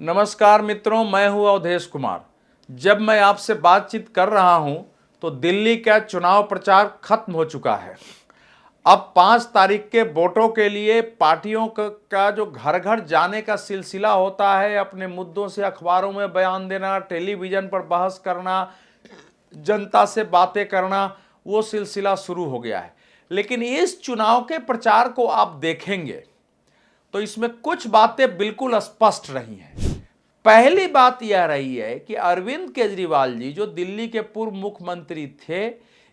नमस्कार मित्रों, मैं हूं अवधेश कुमार। जब मैं आपसे बातचीत कर रहा हूं तो दिल्ली का चुनाव प्रचार खत्म हो चुका है। अब 5 तारीख के वोटों के लिए पार्टियों का जो घर घर जाने का सिलसिला होता है, अपने मुद्दों से अखबारों में बयान देना, टेलीविजन पर बहस करना, जनता से बातें करना, वो सिलसिला शुरू हो गया है। लेकिन इस चुनाव के प्रचार को आप देखेंगे तो इसमें कुछ बातें बिल्कुल स्पष्ट रही हैं। पहली बात यह रही है कि अरविंद केजरीवाल जी जो दिल्ली के पूर्व मुख्यमंत्री थे,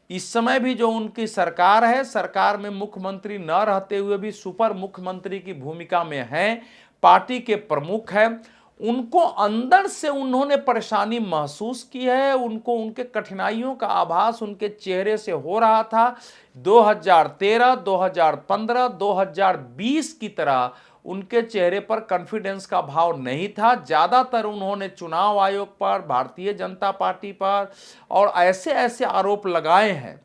इस समय भी जो उनकी सरकार है, सरकार में मुख्यमंत्री न रहते हुए भी सुपर मुख्यमंत्री की भूमिका में हैं, पार्टी के प्रमुख हैं। उनको अंदर से उन्होंने परेशानी महसूस की है, उनको उनके कठिनाइयों का आभास उनके चेहरे से हो रहा था। 2013, 2015, 2020 की तरह उनके चेहरे पर कॉन्फिडेंस का भाव नहीं था। ज़्यादातर उन्होंने चुनाव आयोग पर, भारतीय जनता पार्टी पर और ऐसे ऐसे आरोप लगाए हैं,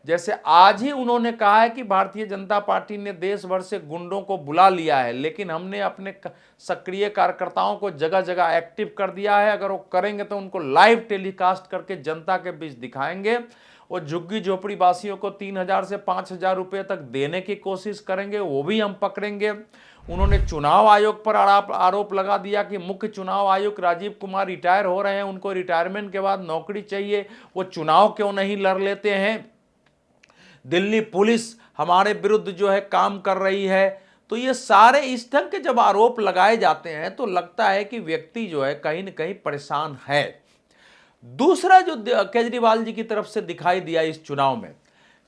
जैसे आज ही उन्होंने कहा है कि भारतीय जनता पार्टी ने देश भर से गुंडों को बुला लिया है, लेकिन हमने अपने सक्रिय कार्यकर्ताओं को जगह जगह एक्टिव कर दिया है। अगर वो करेंगे तो उनको लाइव टेलीकास्ट करके जनता के बीच दिखाएंगे। वो झुग्गी झोपड़ी वासियों को 3,000 से 5,000 रुपये तक देने की कोशिश करेंगे, वो भी हम पकड़ेंगे। उन्होंने चुनाव आयोग पर आरोप लगा दिया कि मुख्य चुनाव आयुक्त राजीव कुमार रिटायर हो रहे हैं, उनको रिटायरमेंट के बाद नौकरी चाहिए, वो चुनाव क्यों नहीं लड़ लेते हैं। दिल्ली पुलिस हमारे विरुद्ध जो है काम कर रही है। तो ये सारे इस ढंग के जब आरोप लगाए जाते हैं तो लगता है कि व्यक्ति जो है कहीं ना कहीं परेशान है। दूसरा जो केजरीवाल जी की तरफ से दिखाई दिया इस चुनाव में,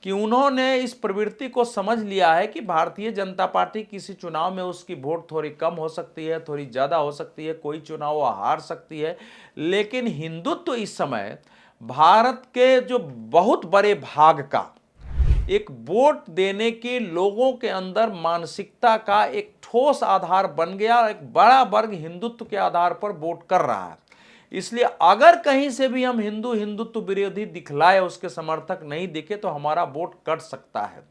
कि उन्होंने इस प्रवृत्ति को समझ लिया है कि भारतीय जनता पार्टी किसी चुनाव में उसकी वोट थोड़ी कम हो सकती है, थोड़ी ज़्यादा हो सकती है, कोई चुनाव वो हार सकती है, लेकिन हिंदुत्व इस समय भारत के जो बहुत बड़े भाग का एक वोट देने के लोगों के अंदर मानसिकता का एक ठोस आधार बन गया। एक बड़ा वर्ग हिंदुत्व के आधार पर वोट कर रहा है। इसलिए अगर कहीं से भी हम हिंदुत्व विरोधी दिखलाए, उसके समर्थक नहीं दिखे, तो हमारा वोट कट सकता है।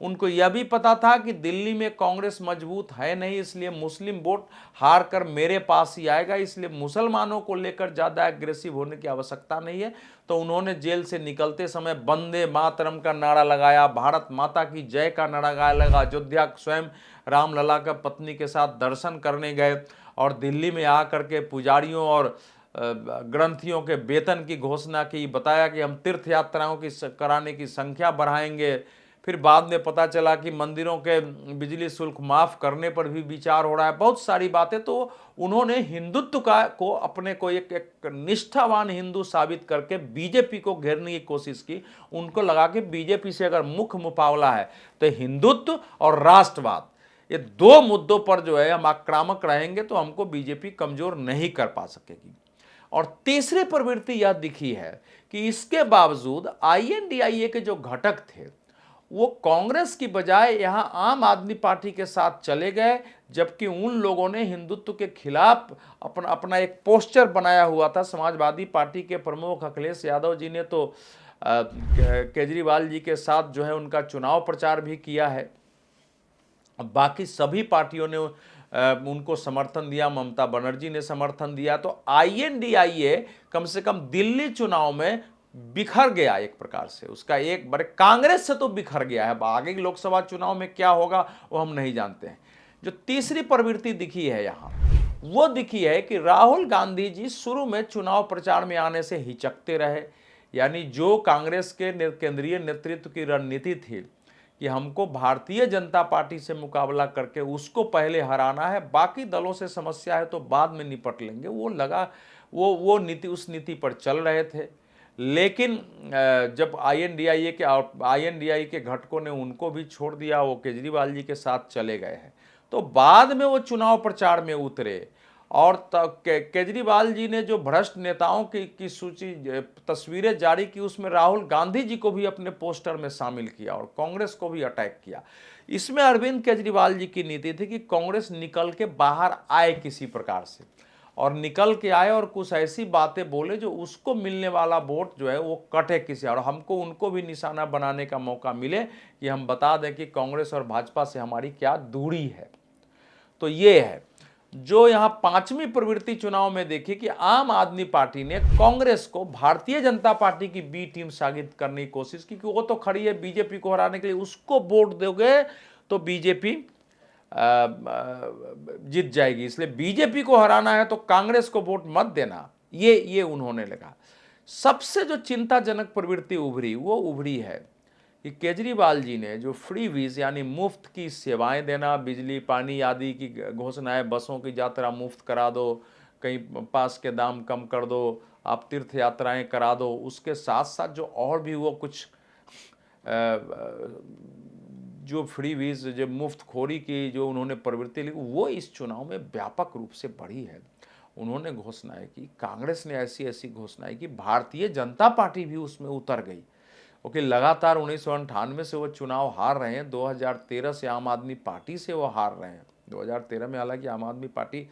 उनको यह भी पता था कि दिल्ली में कांग्रेस मजबूत है नहीं, इसलिए मुस्लिम वोट हार कर मेरे पास ही आएगा, इसलिए मुसलमानों को लेकर ज़्यादा एग्रेसिव होने की आवश्यकता नहीं है। तो उन्होंने जेल से निकलते समय वंदे मातरम का नारा लगाया, भारत माता की जय का नारा लगा, अयोध्या स्वयं रामलला का पत्नी के साथ दर्शन करने गए और दिल्ली में आकर के पुजारियों और ग्रंथियों के वेतन की घोषणा की, बताया कि हम तीर्थ यात्राओं की कराने की संख्या बढ़ाएंगे। फिर बाद में पता चला कि मंदिरों के बिजली शुल्क माफ़ करने पर भी विचार हो रहा है। बहुत सारी बातें। तो उन्होंने हिंदुत्व को अपने को एक निष्ठावान हिंदू साबित करके बीजेपी को घेरने की कोशिश की। उनको लगा कि बीजेपी से अगर मुख्य मुकाबला है तो हिंदुत्व और राष्ट्रवाद, ये दो मुद्दों पर जो है हम आक्रामक रहेंगे तो हमको बीजेपी कमजोर नहीं कर पा सकेगी। और तीसरी प्रवृत्ति यह दिखी है कि इसके बावजूद आईएनडीआईए के जो घटक थे वो कांग्रेस की बजाय यहां आम आदमी पार्टी के साथ चले गए, जबकि उन लोगों ने हिंदुत्व के खिलाफ अपना एक पोस्टर बनाया हुआ था। समाजवादी पार्टी के प्रमुख अखिलेश यादव जी ने तो केजरीवाल जी के साथ जो है उनका चुनाव प्रचार भी किया है। बाकी सभी पार्टियों ने उनको समर्थन दिया, ममता बनर्जी ने समर्थन दिया। तो आईएनडीआईए कम से कम दिल्ली चुनाव में बिखर गया एक प्रकार से। उसका एक बड़े कांग्रेस से तो बिखर गया है। आगे के लोकसभा चुनाव में क्या होगा वो हम नहीं जानते हैं। जो तीसरी प्रवृत्ति दिखी है यहाँ, वो दिखी है कि राहुल गांधी जी शुरू में चुनाव प्रचार में आने से हिचकते रहे। यानी जो कांग्रेस के केंद्रीय नेतृत्व की रणनीति थी कि हमको भारतीय जनता पार्टी से मुकाबला करके उसको पहले हराना है, बाकी दलों से समस्या है तो बाद में निपट लेंगे, वो नीति, उस नीति पर चल रहे थे। लेकिन जब आईएनडीआई के घटकों ने उनको भी छोड़ दिया, वो केजरीवाल जी के साथ चले गए हैं, तो बाद में वो चुनाव प्रचार में उतरे। और केजरीवाल जी ने जो भ्रष्ट नेताओं की सूची तस्वीरें जारी की, उसमें राहुल गांधी जी को भी अपने पोस्टर में शामिल किया और कांग्रेस को भी अटैक किया। इसमें अरविंद केजरीवाल जी की नीति थी कि कांग्रेस निकल के बाहर आए किसी प्रकार से, और निकल के आए और कुछ ऐसी बातें बोले जो उसको मिलने वाला वोट जो है वो कटे किसी, और हमको उनको भी निशाना बनाने का मौका मिले कि हम बता दें कि कांग्रेस और भाजपा से हमारी क्या दूरी है। तो ये है। जो यहां पांचवी प्रवृत्ति चुनाव में देखी कि आम आदमी पार्टी ने कांग्रेस को भारतीय जनता पार्टी की बी टीम साबित करने की कोशिश की कि वो तो खड़ी है बीजेपी को हराने के लिए, उसको वोट दोगे तो बीजेपी जीत जाएगी, इसलिए बीजेपी को हराना है तो कांग्रेस को वोट मत देना, ये उन्होंने लगा। सबसे जो चिंताजनक प्रवृत्ति उभरी वो उभरी है कि केजरीवाल जी ने जो फ्री वीज यानी मुफ्त की सेवाएं देना, बिजली पानी आदि की घोषणाएं, बसों की यात्रा मुफ्त करा दो, कहीं पास के दाम कम कर दो, आप तीर्थ यात्राएं करा दो, उसके साथ साथ जो और भी वो कुछ जो फ्री वीज जो मुफ्त खोरी की जो उन्होंने प्रवृत्ति ली वो इस चुनाव में व्यापक रूप से बढ़ी है। उन्होंने घोषणाएं की, कांग्रेस ने ऐसी ऐसी घोषणाएं की, भारतीय जनता पार्टी भी उसमें उतर गई, क्योंकि लगातार 1998 से वो चुनाव हार रहे हैं, 2013 से आम आदमी पार्टी से वो हार रहे हैं। 2013 में हालांकि आम आदमी पार्टी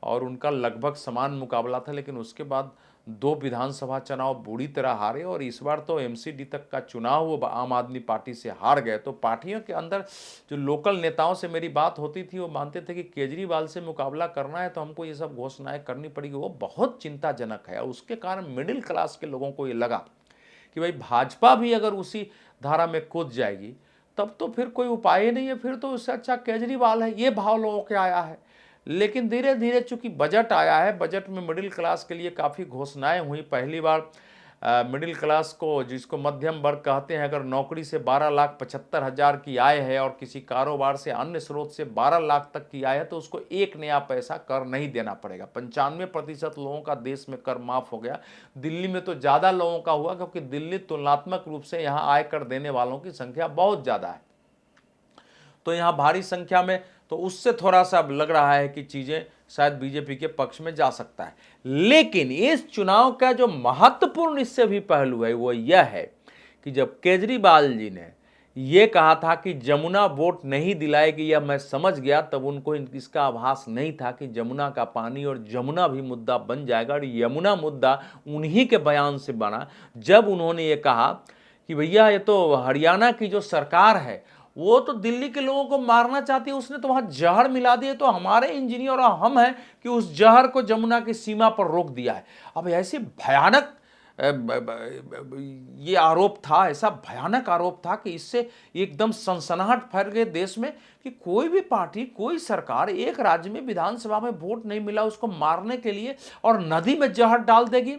और उनका लगभग समान मुकाबला था, लेकिन उसके बाद 2 विधानसभा चुनाव बुरी तरह हारे और इस बार तो एमसीडी तक का चुनाव वो आम आदमी पार्टी से हार गए। तो पार्टियों के अंदर जो लोकल नेताओं से मेरी बात होती थी वो मानते थे कि केजरीवाल से मुकाबला करना है तो हमको ये सब घोषणाएं करनी पड़ेगी, वो बहुत चिंताजनक है। और उसके कारण मिडिल क्लास के लोगों को ये लगा कि भाई भाजपा भी अगर उसी धारा में कूद जाएगी तब तो फिर कोई उपाय ही नहीं है, फिर तो उससे अच्छा केजरीवाल है, ये भाव लोगों के आया है। लेकिन धीरे धीरे चूंकि बजट आया है, बजट में मिडिल क्लास के लिए काफ़ी घोषणाएं हुई। पहली बार मिडिल क्लास को, जिसको मध्यम वर्ग कहते हैं, अगर नौकरी से 12,75,000 की आय है और किसी कारोबार से अन्य स्रोत से 12 लाख तक की आय है तो उसको 1 नया पैसा कर नहीं देना पड़ेगा। 95% लोगों का देश में कर माफ हो गया। दिल्ली में तो ज़्यादा लोगों का हुआ क्योंकि दिल्ली तुलनात्मक रूप से यहाँ आय कर देने वालों की संख्या बहुत ज़्यादा है, तो यहाँ भारी संख्या में, तो उससे थोड़ा सा लग रहा है कि चीज़ें शायद बीजेपी के पक्ष में जा सकता है। लेकिन इस चुनाव का जो महत्वपूर्ण इससे भी पहलू है वो यह है कि जब केजरीवाल जी ने ये कहा था कि जमुना वोट नहीं दिलाएगी, यह मैं समझ गया, तब उनको इसका आभास नहीं था कि जमुना का पानी और जमुना भी मुद्दा बन जाएगा। और यमुना मुद्दा उन्हीं के बयान से बना जब उन्होंने ये कहा कि भैया ये तो हरियाणा की जो सरकार है वो तो दिल्ली के लोगों को मारना चाहती है, उसने तो वहां जहर मिला दिए, तो हमारे इंजीनियर और हम हैं कि उस जहर को जमुना की सीमा पर रोक दिया है। अब ऐसी भयानक ये आरोप था, ऐसा भयानक आरोप था कि इससे एकदम सनसनाहट फैल गई देश में कि कोई भी पार्टी, कोई सरकार एक राज्य में विधानसभा में वोट नहीं मिला उसको मारने के लिए और नदी में जहर डाल देगी।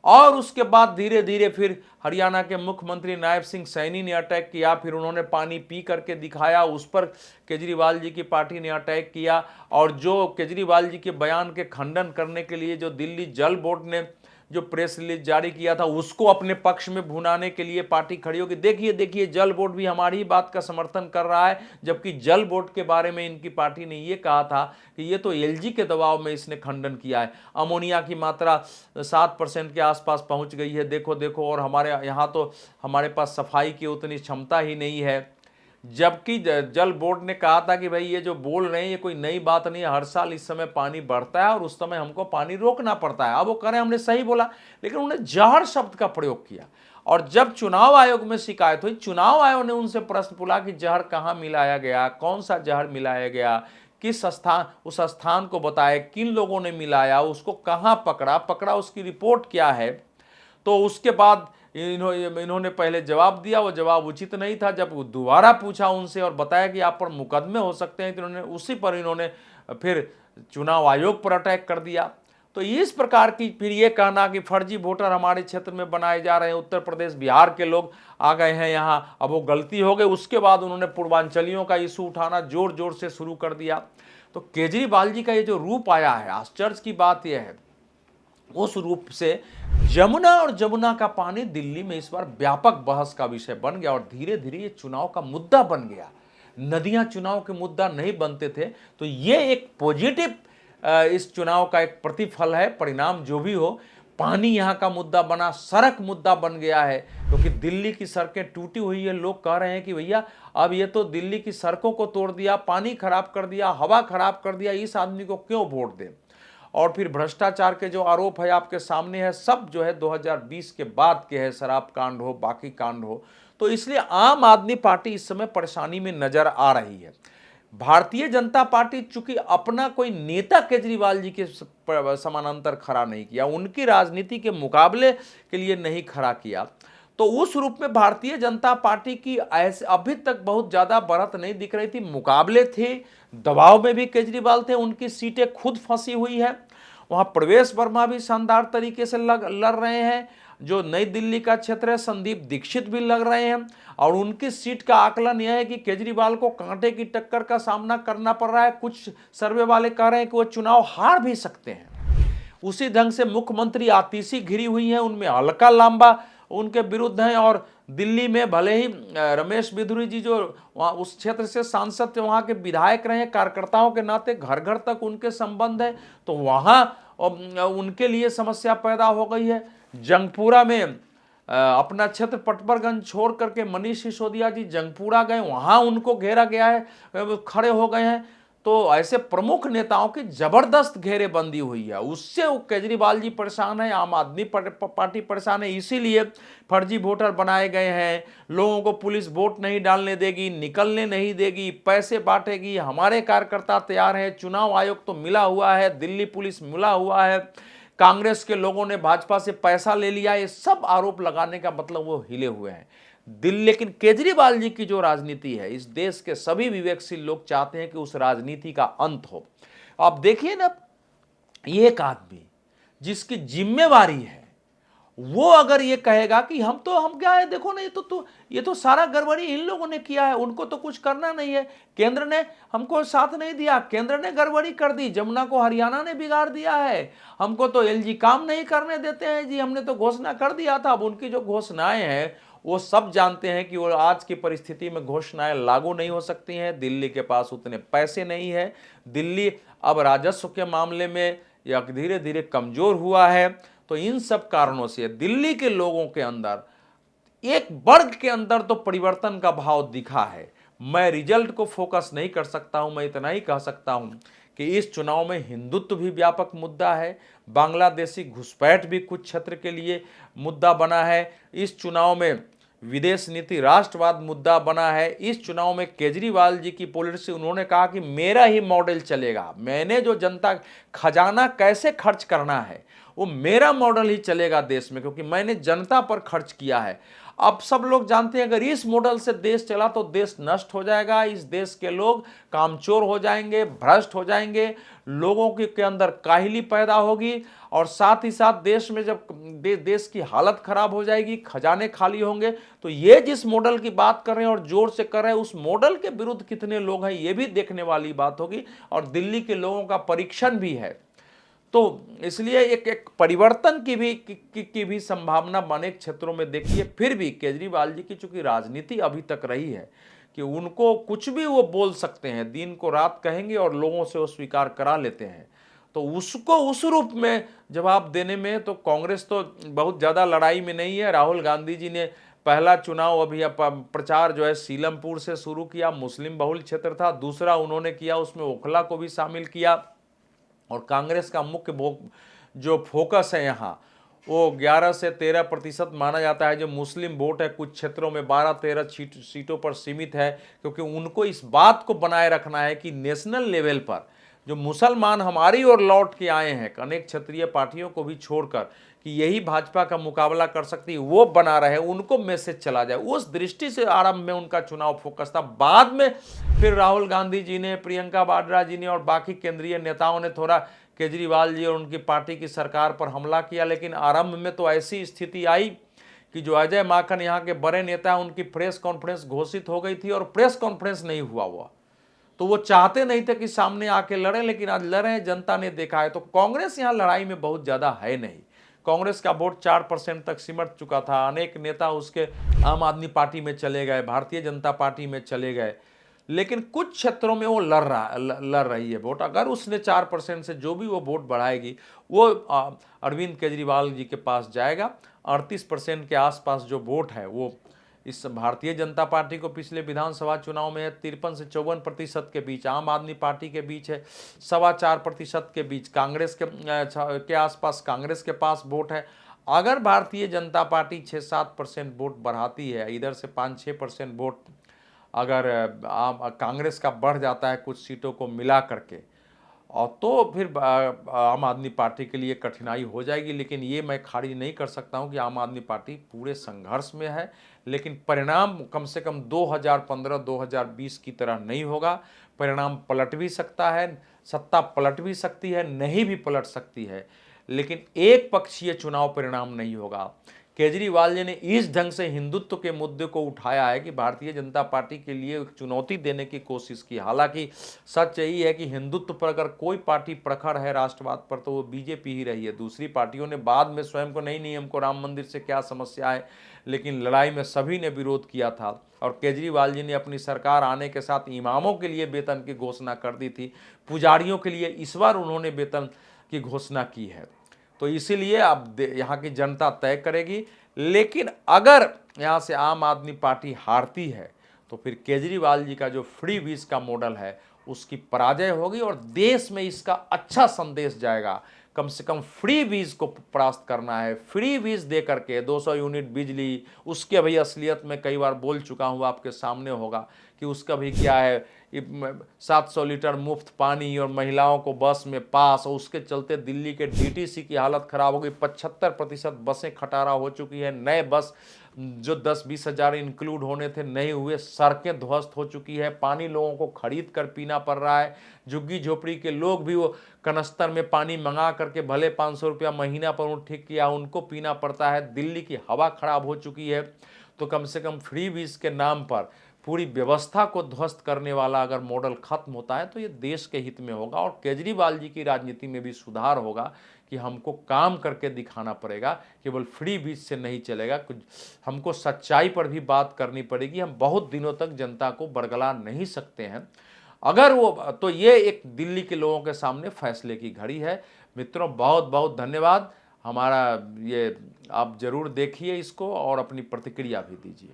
और उसके बाद धीरे धीरे फिर हरियाणा के मुख्यमंत्री नायब सिंह सैनी ने अटैक किया, फिर उन्होंने पानी पी करके दिखाया, उस पर केजरीवाल जी की पार्टी ने अटैक किया। और जो केजरीवाल जी के बयान के खंडन करने के लिए जो दिल्ली जल बोर्ड ने जो प्रेस रिलीज जारी किया था उसको अपने पक्ष में भुनाने के लिए पार्टी खड़ी होगी, देखिए देखिए जल बोर्ड भी हमारी ही बात का समर्थन कर रहा है, जबकि जल बोर्ड के बारे में इनकी पार्टी ने ये कहा था कि ये तो एलजी के दबाव में इसने खंडन किया है। अमोनिया की मात्रा 7% के आसपास पहुंच गई है, देखो देखो, और हमारे यहाँ तो हमारे पास सफाई की उतनी क्षमता ही नहीं है। जबकि जल बोर्ड ने कहा था कि भाई ये जो बोल रहे हैं ये कोई नई बात नहीं है, हर साल इस समय पानी बढ़ता है और उस समय हमको पानी रोकना पड़ता है। अब वो कह रहे हैं हमने सही बोला, लेकिन उन्होंने जहर शब्द का प्रयोग किया। और जब चुनाव आयोग में शिकायत हुई, चुनाव आयोग ने उनसे प्रश्न पूछा कि जहर कहाँ मिलाया गया, कौन सा जहर मिलाया गया, किस स्थान, उस स्थान को बताया, किन लोगों ने मिलाया, उसको कहाँ पकड़ा, उसकी रिपोर्ट क्या है। तो उसके बाद इन्होंने पहले जवाब दिया, वो जवाब उचित नहीं था। जब दोबारा पूछा उनसे और बताया कि आप पर मुकदमे हो सकते हैं, तो इन्होंने उसी पर इन्होंने फिर चुनाव आयोग पर अटैक कर दिया। तो इस प्रकार की फिर ये कहना कि फर्जी वोटर हमारे क्षेत्र में बनाए जा रहे हैं, उत्तर प्रदेश बिहार के लोग आ गए हैं यहाँ, अब वो गलती हो गई। उसके बाद उन्होंने पूर्वांचलियों का इशू उठाना जोर जोर से शुरू कर दिया। तो केजरीवाल जी का ये जो रूप आया है, आश्चर्य की बात यह है, उस रूप से जमुना और जमुना का पानी दिल्ली में इस बार व्यापक बहस का विषय बन गया और धीरे धीरे ये चुनाव का मुद्दा बन गया। नदियां चुनाव के मुद्दा नहीं बनते थे, तो ये एक पॉजिटिव इस चुनाव का एक प्रतिफल है। परिणाम जो भी हो, पानी यहाँ का मुद्दा बना, सड़क मुद्दा बन गया है, क्योंकि दिल्ली की सड़कें टूटी हुई है। लोग कह रहे हैं कि भैया अब ये तो दिल्ली की सड़कों को तोड़ दिया, पानी खराब कर दिया, हवा खराब कर दिया, इस आदमी को क्यों वोट दें। और फिर भ्रष्टाचार के जो आरोप है आपके सामने है, सब जो है 2020 के बाद के है, शराब कांड हो, बाकी कांड हो। तो इसलिए आम आदमी पार्टी इस समय परेशानी में नजर आ रही है। भारतीय जनता पार्टी चूंकि अपना कोई नेता केजरीवाल जी के समानांतर खड़ा नहीं किया, उनकी राजनीति के मुकाबले के लिए नहीं खड़ा किया, तो उस रूप में भारतीय जनता पार्टी की ऐसे अभी तक बहुत ज्यादा बढ़त नहीं दिख रही थी। मुकाबले थे, दबाव में भी केजरीवाल थे, उनकी सीटें खुद फंसी हुई है। वहां प्रवेश वर्मा भी शानदार तरीके से लड़ रहे हैं। जो नई दिल्ली का क्षेत्र है, संदीप दीक्षित भी लग रहे हैं, और उनकी सीट का आकलन यह है कि केजरीवाल को कांटे की टक्कर का सामना करना पड़ रहा है। कुछ सर्वे वाले कह रहे हैं कि वो चुनाव हार भी सकते हैं। उसी ढंग से मुख्यमंत्री आतिशी घिरी हुई हैं, उनमें अलका लांबा उनके विरुद्ध हैं, और दिल्ली में भले ही रमेश बिधूरी जी जो वहाँ उस क्षेत्र से सांसद थे, वहाँ के विधायक रहे, कार्यकर्ताओं के नाते घर घर तक उनके संबंध है, तो वहाँ उनके लिए समस्या पैदा हो गई है। जंगपुरा में अपना क्षेत्र पटपरगंज छोड़ करके मनीष सिसोदिया जी जंगपुरा गए, वहाँ उनको घेरा गया है, खड़े हो गए हैं। तो ऐसे प्रमुख नेताओं की जबरदस्त घेरेबंदी हुई है, उससे वो केजरीवाल जी परेशान है, आम आदमी पार्टी परेशान है। इसीलिए फर्जी वोटर बनाए गए हैं, लोगों को पुलिस वोट नहीं डालने देगी, निकलने नहीं देगी, पैसे बांटेगी। हमारे कार्यकर्ता तैयार हैं, चुनाव आयोग तो मिला हुआ है, दिल्ली पुलिस मिला हुआ है, कांग्रेस के लोगों ने भाजपा से पैसा ले लिया, ये सब आरोप लगाने का मतलब वो हिले हुए हैं दिल्ली। लेकिन केजरीवाल जी की जो राजनीति है, इस देश के सभी विवेकशील लोग चाहते हैं कि उस राजनीति का अंत हो। आप देखिए ना, एक आदमी जिसकी जिम्मेवारी है, वो अगर ये कहेगा कि हम क्या है, देखो ना, ये तो सारा गड़बड़ी इन लोगों ने किया है, उनको तो कुछ करना नहीं है, केंद्र ने हमको साथ नहीं दिया, केंद्र ने गड़बड़ी कर दी, जमुना को हरियाणा ने बिगाड़ दिया है, हमको तो एलजी काम नहीं करने देते हैं जी, हमने तो घोषणा कर दिया था। अब उनकी जो घोषणाएं हैं, वो सब जानते हैं कि वो आज की परिस्थिति में घोषणाएं लागू नहीं हो सकती हैं। दिल्ली के पास उतने पैसे नहीं है, दिल्ली अब राजस्व के मामले में या धीरे धीरे कमजोर हुआ है। तो इन सब कारणों से दिल्ली के लोगों के अंदर, एक वर्ग के अंदर तो परिवर्तन का भाव दिखा है। मैं रिजल्ट को फोकस नहीं कर सकता हूं, मैं इतना ही कह सकता हूं कि इस चुनाव में हिंदुत्व भी व्यापक मुद्दा है, बांग्लादेशी घुसपैठ भी कुछ क्षेत्र के लिए मुद्दा बना है, इस चुनाव में विदेश नीति राष्ट्रवाद मुद्दा बना है, इस चुनाव में केजरीवाल जी की पॉलिसी, उन्होंने कहा कि मेरा ही मॉडल चलेगा, मैंने जो जनता खजाना कैसे खर्च करना है वो मेरा मॉडल ही चलेगा देश में, क्योंकि मैंने जनता पर खर्च किया है। अब सब लोग जानते हैं अगर इस मॉडल से देश चला तो देश नष्ट हो जाएगा, इस देश के लोग कामचोर हो जाएंगे, भ्रष्ट हो जाएंगे, लोगों के अंदर काहिली पैदा होगी, और साथ ही साथ देश में जब देश की हालत खराब हो जाएगी, खजाने खाली होंगे। तो ये जिस मॉडल की बात कर रहे हैं और जोर से कर रहे हैं, उस मॉडल के विरुद्ध कितने लोग हैं ये भी देखने वाली बात होगी, और दिल्ली के लोगों का परीक्षण भी है। तो इसलिए एक परिवर्तन की भी संभावना अनेक क्षेत्रों में देखिए। फिर भी केजरीवाल जी की चूंकि राजनीति अभी तक रही है कि उनको कुछ भी वो बोल सकते हैं, दिन को रात कहेंगे और लोगों से वो स्वीकार करा लेते हैं, तो उसको उस रूप में जवाब देने में तो कांग्रेस तो बहुत ज़्यादा लड़ाई में नहीं है। राहुल गांधी जी ने पहला चुनाव अभी प्रचार जो है सीलमपुर से शुरू किया, मुस्लिम बहुल क्षेत्र था, दूसरा उन्होंने किया उसमें ओखला को भी शामिल किया, और कांग्रेस का मुख्य जो फोकस है यहाँ वो 11 से 13% माना जाता है जो मुस्लिम वोट है, कुछ क्षेत्रों में 12-13 सीटों पर सीमित है, क्योंकि उनको इस बात को बनाए रखना है कि नेशनल लेवल पर जो मुसलमान हमारी ओर लौट के आए हैं, अनेक क्षेत्रीय पार्टियों को भी छोड़कर, कि यही भाजपा का मुकाबला कर सकती है, वो बना रहे, उनको मैसेज चला जाए, उस दृष्टि से आरंभ में उनका चुनाव फोकस था। बाद में फिर राहुल गांधी जी ने, प्रियंका वाड्रा जी ने और बाकी केंद्रीय नेताओं ने थोड़ा केजरीवाल जी और उनकी पार्टी की सरकार पर हमला किया, लेकिन आरंभ में तो ऐसी स्थिति आई कि जो अजय माकन यहाँ के बड़े नेता, उनकी प्रेस कॉन्फ्रेंस घोषित हो गई थी और प्रेस कॉन्फ्रेंस नहीं हुआ, तो वो चाहते नहीं थे कि सामने आके लड़े, लेकिन आज लड़े, जनता ने देखा है। तो कांग्रेस यहाँ लड़ाई में बहुत ज्यादा है नहीं, कांग्रेस का वोट 4% तक सिमट चुका था, अनेक नेता उसके आम आदमी पार्टी में चले गए, भारतीय जनता पार्टी में चले गए, लेकिन कुछ क्षेत्रों में वो लड़ रही है वोट। अगर उसने 4% से जो भी वो वोट बढ़ाएगी वो अरविंद केजरीवाल जी के पास जाएगा। 38% के आसपास जो वोट है वो इस भारतीय जनता पार्टी को पिछले विधानसभा चुनाव में 53 से 54% के बीच, आम आदमी पार्टी के बीच है 4.25% के बीच, कांग्रेस के आसपास कांग्रेस के पास वोट है। अगर भारतीय जनता पार्टी 6-7% वोट बढ़ाती है, इधर से 5-6% वोट अगर कांग्रेस का बढ़ जाता है कुछ सीटों को मिला करके, और तो फिर आम आदमी पार्टी के लिए कठिनाई हो जाएगी। लेकिन ये मैं खारिज नहीं कर सकता हूँ कि आम आदमी पार्टी पूरे संघर्ष में है, लेकिन परिणाम कम से कम 2015-2020 की तरह नहीं होगा। परिणाम पलट भी सकता है, सत्ता पलट भी सकती है, नहीं भी पलट सकती है, लेकिन एक पक्षीय चुनाव परिणाम नहीं होगा। केजरीवाल जी ने इस ढंग से हिंदुत्व के मुद्दे को उठाया है कि भारतीय जनता पार्टी के लिए एक चुनौती देने की कोशिश की। हालांकि सच यही है कि हिंदुत्व पर अगर कोई पार्टी प्रखर है राष्ट्रवाद पर, तो वो बीजेपी ही रही है। दूसरी पार्टियों ने बाद में स्वयं को नहीं हमको राम मंदिर से क्या समस्या है, लेकिन लड़ाई में सभी ने विरोध किया था। और केजरीवाल जी ने अपनी सरकार आने के साथ इमामों के लिए वेतन की घोषणा कर दी थी, पुजारियों के लिए इस बार उन्होंने वेतन की घोषणा की है। तो इसीलिए अब यहाँ की जनता तय करेगी। लेकिन अगर यहाँ से आम आदमी पार्टी हारती है तो फिर केजरीवाल जी का जो फ्री वीज का मॉडल है उसकी पराजय होगी और देश में इसका अच्छा संदेश जाएगा। कम से कम फ्री वीज को परास्त करना है। फ्री वीज दे करके 200 यूनिट बिजली, उसके भाई असलियत में कई बार बोल चुका हूँ, आपके सामने होगा कि उसका भी क्या है, 700 लीटर मुफ्त पानी और महिलाओं को बस में पास। और उसके चलते दिल्ली के डीटीसी की हालत खराब हो गई। 75% बसें खटारा हो चुकी है। नए बस जो 10-20 हज़ार इंक्लूड होने थे नहीं हुए। सड़कें ध्वस्त हो चुकी है। पानी लोगों को खरीद कर पीना पड़ रहा है। झुग्गी झोपड़ी के लोग भी वो कनस्तर में पानी मंगा करके भले 500 रुपया महीना पर उन्होंने ठीक किया, उनको पीना पड़ता है। दिल्ली की हवा खराब हो चुकी है। तो कम से कम फ्री वीज के नाम पर पूरी व्यवस्था को ध्वस्त करने वाला अगर मॉडल खत्म होता है तो ये देश के हित में होगा। और केजरीवाल जी की राजनीति में भी सुधार होगा कि हमको काम करके दिखाना पड़ेगा, केवल फ्री वीज से नहीं चलेगा। कुछ हमको सच्चाई पर भी बात करनी पड़ेगी। हम बहुत दिनों तक जनता को बरगला नहीं सकते हैं अगर वो, तो ये एक दिल्ली के लोगों के सामने फैसले की घड़ी है। मित्रों, बहुत बहुत धन्यवाद। हमारा ये आप जरूर देखिए इसको और अपनी प्रतिक्रिया भी दीजिए।